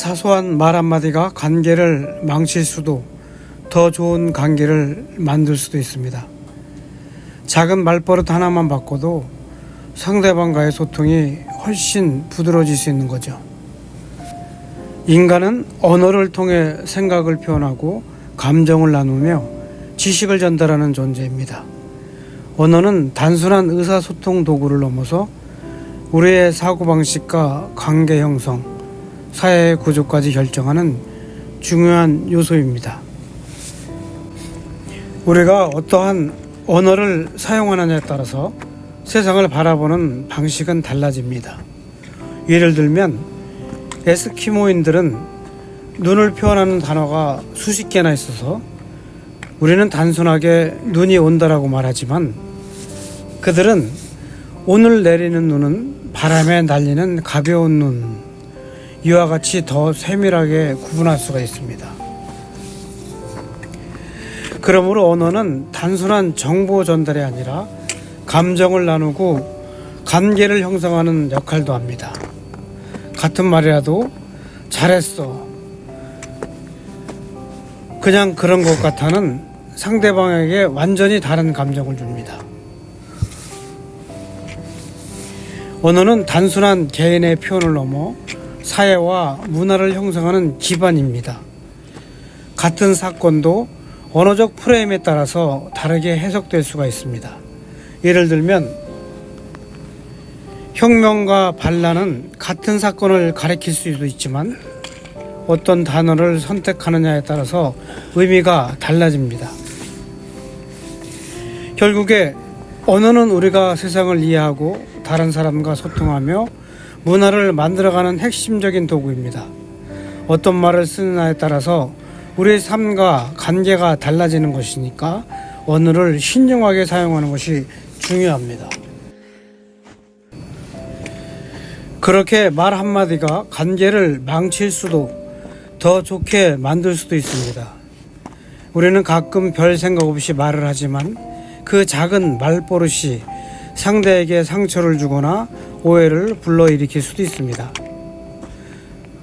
사소한 말 한마디가 관계를 망칠 수도 더 좋은 관계를 만들 수도 있습니다. 작은 말버릇 하나만 바꿔도 상대방과의 소통이 훨씬 부드러워질 수 있는 거죠. 인간은 언어를 통해 생각을 표현하고 감정을 나누며 지식을 전달하는 존재입니다. 언어는 단순한 의사소통 도구를 넘어서 우리의 사고방식과 관계 형성, 사회의 구조까지 결정하는 중요한 요소입니다. 우리가 어떠한 언어를 사용하느냐에 따라서 세상을 바라보는 방식은 달라집니다. 예를 들면 에스키모인들은 눈을 표현하는 단어가 수십 개나 있어서 우리는 단순하게 눈이 온다라고 말하지만 그들은 오늘 내리는 눈은 바람에 날리는 가벼운 눈, 이와 같이 더 세밀하게 구분할 수가 있습니다. 그러므로 언어는 단순한 정보 전달이 아니라 감정을 나누고 관계를 형성하는 역할도 합니다. 같은 말이라도 잘했어, 그냥 그런 것 같아는 상대방에게 완전히 다른 감정을 줍니다. 언어는 단순한 개인의 표현을 넘어 사회와 문화를 형성하는 기반입니다. 같은 사건도 언어적 프레임에 따라서 다르게 해석될 수가 있습니다. 예를 들면 혁명과 반란은 같은 사건을 가리킬 수도 있지만 어떤 단어를 선택하느냐에 따라서 의미가 달라집니다. 결국에 언어는 우리가 세상을 이해하고 다른 사람과 소통하며 문화를 만들어가는 핵심적인 도구입니다. 어떤 말을 쓰느냐에 따라서 우리의 삶과 관계가 달라지는 것이니까 언어를 신중하게 사용하는 것이 중요합니다. 그렇게 말 한마디가 관계를 망칠 수도 더 좋게 만들 수도 있습니다. 우리는 가끔 별 생각 없이 말을 하지만 그 작은 말버릇이 상대에게 상처를 주거나 오해를 불러일으킬 수도 있습니다.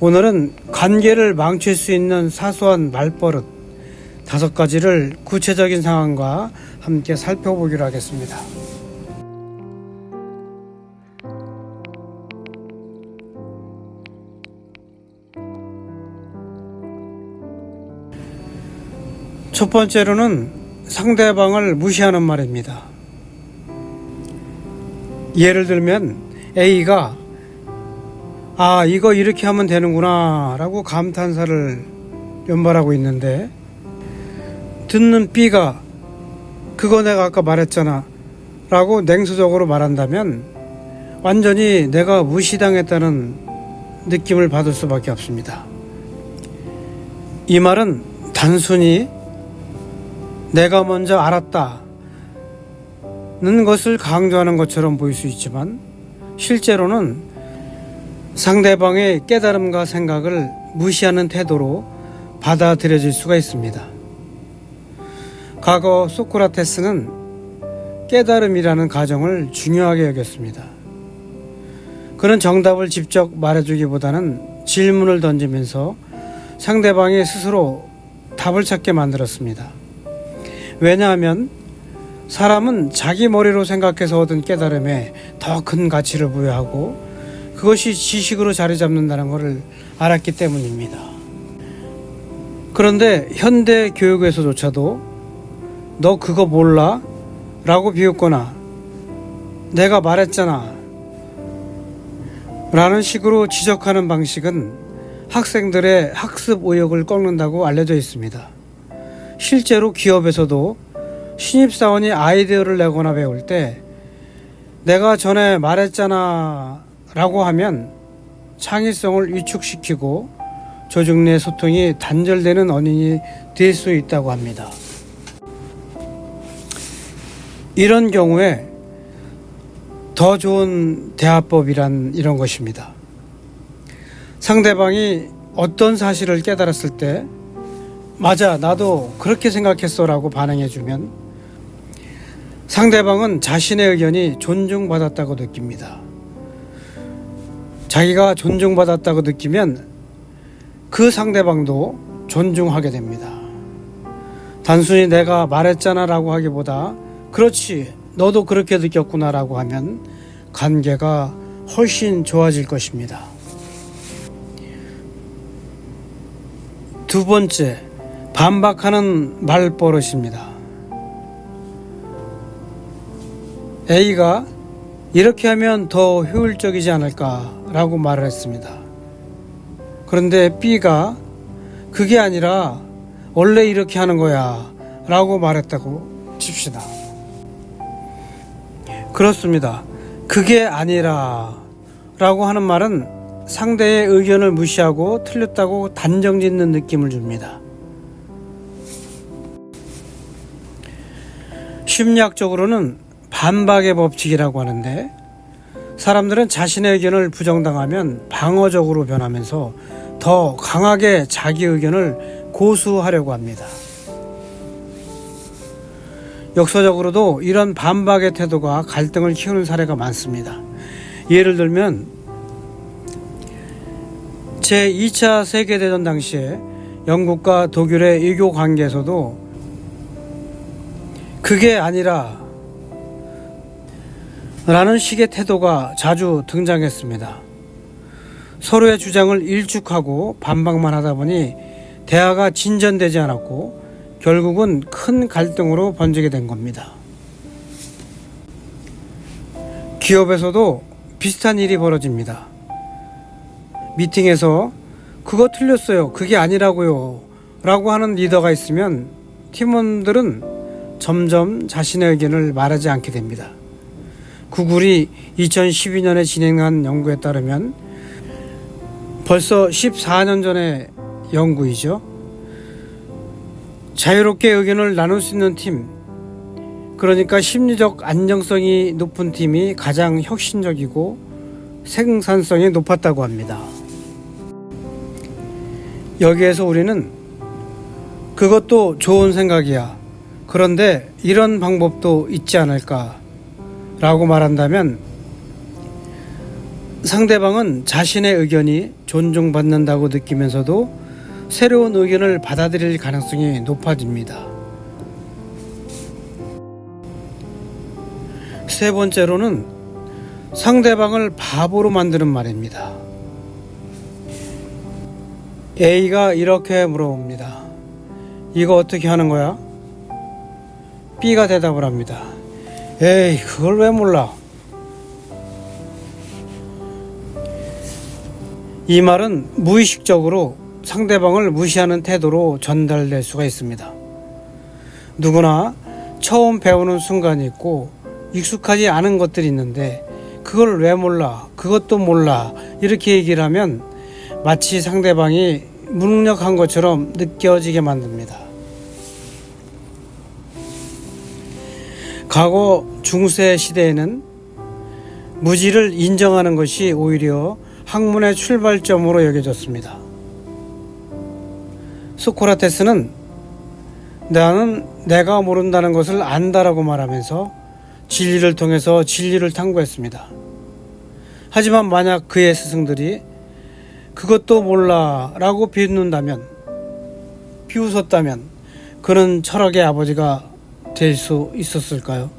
오늘은 관계를 망칠 수 있는 사소한 말버릇 5가지를 구체적인 상황과 함께 살펴보기로 하겠습니다. 첫 번째로는 상대방을 무시하는 말입니다. 예를 들면 A가 이거 이렇게 하면 되는구나 라고 감탄사를 연발하고 있는데 듣는 B가 그거 내가 아까 말했잖아 라고 냉소적으로 말한다면 완전히 내가 무시당했다는 느낌을 받을 수밖에 없습니다. 이 말은 단순히 내가 먼저 알았다는 것을 강조하는 것처럼 보일 수 있지만 실제로는 상대방의 깨달음과 생각을 무시하는 태도로 받아들여질 수가 있습니다. 과거 소크라테스는 깨달음이라는 가정을 중요하게 여겼습니다. 그는 정답을 직접 말해주기보다는 질문을 던지면서 상대방이 스스로 답을 찾게 만들었습니다. 왜냐하면 사람은 자기 머리로 생각해서 얻은 깨달음에 더 큰 가치를 부여하고 그것이 지식으로 자리 잡는다는 것을 알았기 때문입니다. 그런데 현대 교육에서조차도 너 그거 몰라? 라고 비웃거나 내가 말했잖아 라는 식으로 지적하는 방식은 학생들의 학습 의욕을 꺾는다고 알려져 있습니다. 실제로 기업에서도 신입사원이 아이디어를 내거나 배울 때 내가 전에 말했잖아 라고 하면 창의성을 위축시키고 조직 내 소통이 단절되는 원인이 될 수 있다고 합니다. 이런 경우에 더 좋은 대화법이란 이런 것입니다. 상대방이 어떤 사실을 깨달았을 때 맞아, 나도 그렇게 생각했어 라고 반응해주면 상대방은 자신의 의견이 존중받았다고 느낍니다. 자기가 존중받았다고 느끼면 그 상대방도 존중하게 됩니다. 단순히 내가 말했잖아 라고 하기보다 그렇지 너도 그렇게 느꼈구나 라고 하면 관계가 훨씬 좋아질 것입니다. 두 번째, 반박하는 말버릇입니다. A가 이렇게 하면 더 효율적이지 않을까 라고 말을 했습니다. 그런데 B가 그게 아니라 원래 이렇게 하는 거야 라고 말했다고 칩시다. 그렇습니다. 그게 아니라 라고 하는 말은 상대의 의견을 무시하고 틀렸다고 단정짓는 느낌을 줍니다. 심리학적으로는 반박의 법칙이라고 하는데 사람들은 자신의 의견을 부정당하면 방어적으로 변하면서 더 강하게 자기 의견을 고수하려고 합니다. 역사적으로도 이런 반박의 태도가 갈등을 키우는 사례가 많습니다. 예를 들면 제2차 세계대전 당시에 영국과 독일의 외교 관계에서도 그게 아니라 라는 식의 태도가 자주 등장했습니다. 서로의 주장을 일축하고 반박만 하다 보니 대화가 진전되지 않았고 결국은 큰 갈등으로 번지게 된 겁니다. 기업에서도 비슷한 일이 벌어집니다. 미팅에서 그거 틀렸어요. 그게 아니라고요. 라고 하는 리더가 있으면 팀원들은 점점 자신의 의견을 말하지 않게 됩니다. 구글이 2012년에 진행한 연구에 따르면 벌써 14년 전의 연구이죠. 자유롭게 의견을 나눌 수 있는 팀, 그러니까 심리적 안정성이 높은 팀이 가장 혁신적이고 생산성이 높았다고 합니다. 여기에서 우리는 그것도 좋은 생각이야. 그런데 이런 방법도 있지 않을까 라고 말한다면 상대방은 자신의 의견이 존중받는다고 느끼면서도 새로운 의견을 받아들일 가능성이 높아집니다. 세 번째로는 상대방을 바보로 만드는 말입니다. A가 이렇게 물어봅니다. 이거 어떻게 하는 거야? B가 대답을 합니다. 에이, 그걸 왜 몰라? 이 말은 무의식적으로 상대방을 무시하는 태도로 전달될 수가 있습니다. 누구나 처음 배우는 순간이 있고 익숙하지 않은 것들이 있는데 그걸 왜 몰라? 그것도 몰라. 이렇게 얘기를 하면 마치 상대방이 무능력한 것처럼 느껴지게 만듭니다. 과거 중세 시대에는 무지를 인정하는 것이 오히려 학문의 출발점으로 여겨졌습니다. 소크라테스는 나는 내가 모른다는 것을 안다라고 말하면서 진리를 통해서 진리를 탐구했습니다. 하지만 만약 그의 스승들이 그것도 몰라 라고 비웃었다면 그는 철학의 아버지가 될 수 있었을까요?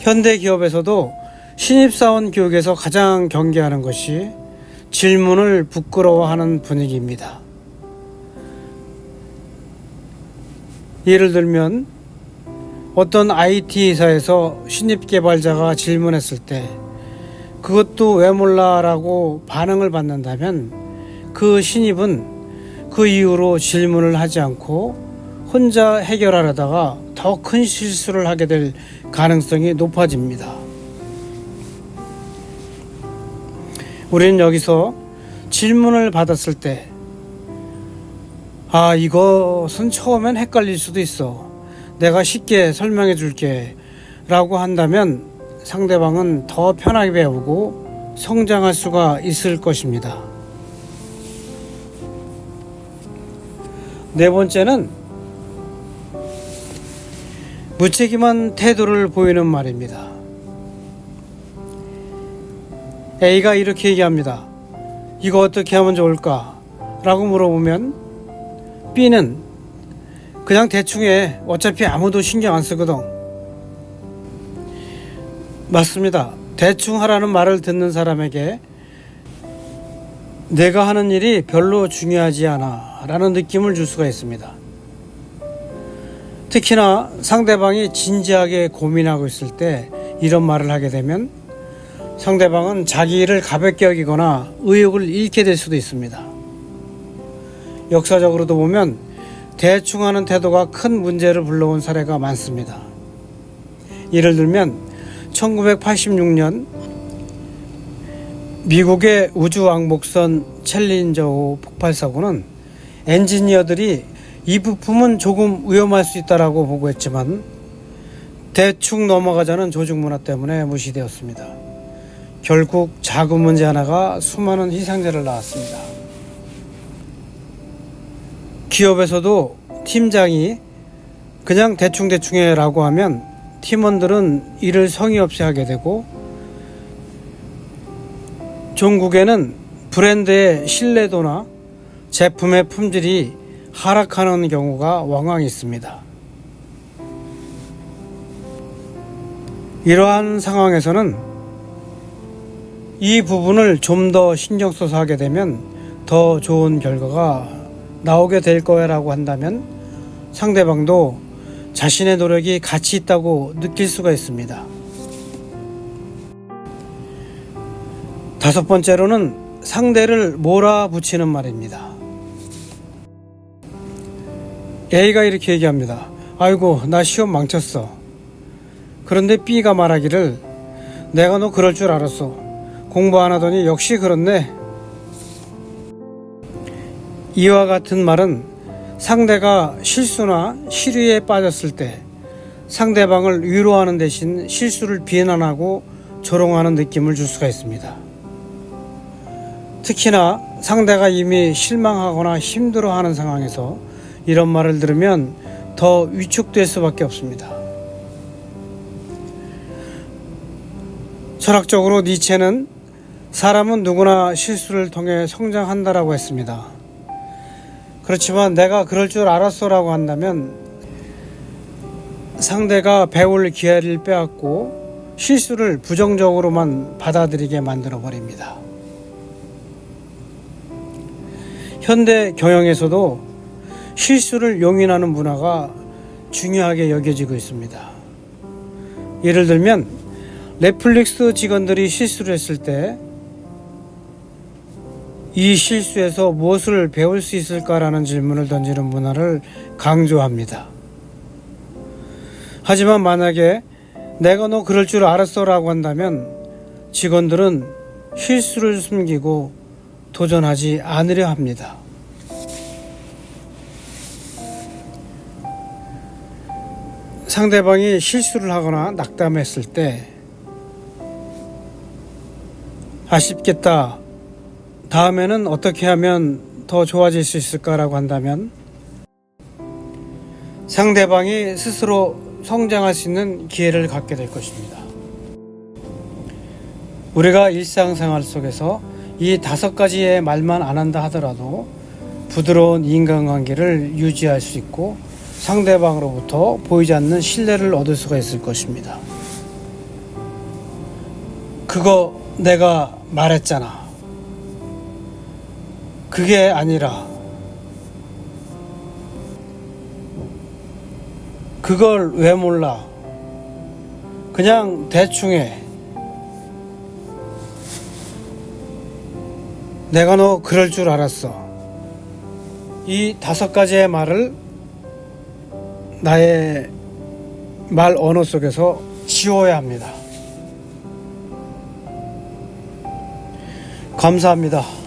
현대 기업에서도 신입사원 교육에서 가장 경계하는 것이 질문을 부끄러워하는 분위기입니다. 예를 들면 어떤 IT 회사에서 신입 개발자가 질문했을 때 그것도 왜 몰라 라고 반응을 받는다면 그 신입은 그 이후로 질문을 하지 않고 혼자 해결하려다가 더 큰 실수를 하게 될 가능성이 높아집니다. 우리는 여기서 질문을 받았을 때 이것은 처음엔 헷갈릴 수도 있어. 내가 쉽게 설명해 줄게 라고 한다면 상대방은 더 편하게 배우고 성장할 수가 있을 것입니다. 네 번째는 무책임한 태도를 보이는 말입니다. A가 이렇게 얘기합니다. 이거 어떻게 하면 좋을까? 라고 물어보면 B는 그냥 대충 해. 어차피 아무도 신경 안 쓰거든. 맞습니다. 대충 하라는 말을 듣는 사람에게 내가 하는 일이 별로 중요하지 않아 라는 느낌을 줄 수가 있습니다. 특히나 상대방이 진지하게 고민하고 있을 때 이런 말을 하게 되면 상대방은 자기 일을 가볍게 여기거나 의욕을 잃게 될 수도 있습니다. 역사적으로도 보면 대충 하는 태도가 큰 문제를 불러온 사례가 많습니다. 예를 들면 1986년 미국의 우주왕복선 챌린저5 폭발 사고는 엔지니어들이 이 부품은 조금 위험할 수 있다라고 보고했지만 대충 넘어가자는 조직 문화 때문에 무시되었습니다. 결국 작은 문제 하나가 수많은 희생자를 낳았습니다. 기업에서도 팀장이 그냥 대충 해라고 하면 팀원들은 일을 성의 없이 하게 되고, 종국에는 브랜드의 신뢰도나 제품의 품질이 하락하는 경우가 왕왕 있습니다. 이러한 상황에서는 이 부분을 좀 더 신경 써서 하게 되면 더 좋은 결과가 나오게 될 거야 라고 한다면 상대방도 자신의 노력이 가치 있다고 느낄 수가 있습니다. 다섯 번째로는 상대를 몰아붙이는 말입니다. A가 이렇게 얘기합니다. 아이고, 나 시험 망쳤어. 그런데 B가 말하기를 내가 너 그럴 줄 알았어. 공부 안 하더니 역시 그렇네. 이와 같은 말은 상대가 실수나 시류에 빠졌을 때 상대방을 위로하는 대신 실수를 비난하고 조롱하는 느낌을 줄 수가 있습니다. 특히나 상대가 이미 실망하거나 힘들어하는 상황에서 이런 말을 들으면 더 위축될 수밖에 없습니다. 철학적으로 니체는 사람은 누구나 실수를 통해 성장한다라고 했습니다. 그렇지만 내가 그럴 줄 알았어 라고 한다면 상대가 배울 기회를 빼앗고 실수를 부정적으로만 받아들이게 만들어 버립니다. 현대 경영에서도 실수를 용인하는 문화가 중요하게 여겨지고 있습니다. 예를 들면 넷플릭스 직원들이 실수를 했을 때 이 실수에서 무엇을 배울 수 있을까라는 질문을 던지는 문화를 강조합니다. 하지만 만약에 내가 너 그럴 줄 알았어 라고 한다면 직원들은 실수를 숨기고 도전하지 않으려 합니다. 상대방이 실수를 하거나 낙담했을 때 아쉽겠다, 다음에는 어떻게 하면 더 좋아질 수 있을까라고 한다면 상대방이 스스로 성장할 수 있는 기회를 갖게 될 것입니다. 우리가 일상생활 속에서 이 5가지의 말만 안 한다 하더라도 부드러운 인간관계를 유지할 수 있고 상대방으로부터 보이지 않는 신뢰를 얻을 수가 있을 것입니다. 그거 내가 말했잖아. 그게 아니라 그걸 왜 몰라? 그냥 대충 해. 내가 너 그럴 줄 알았어. 이 5가지의 말을 나의 말 언어 속에서 지워야 합니다. 감사합니다.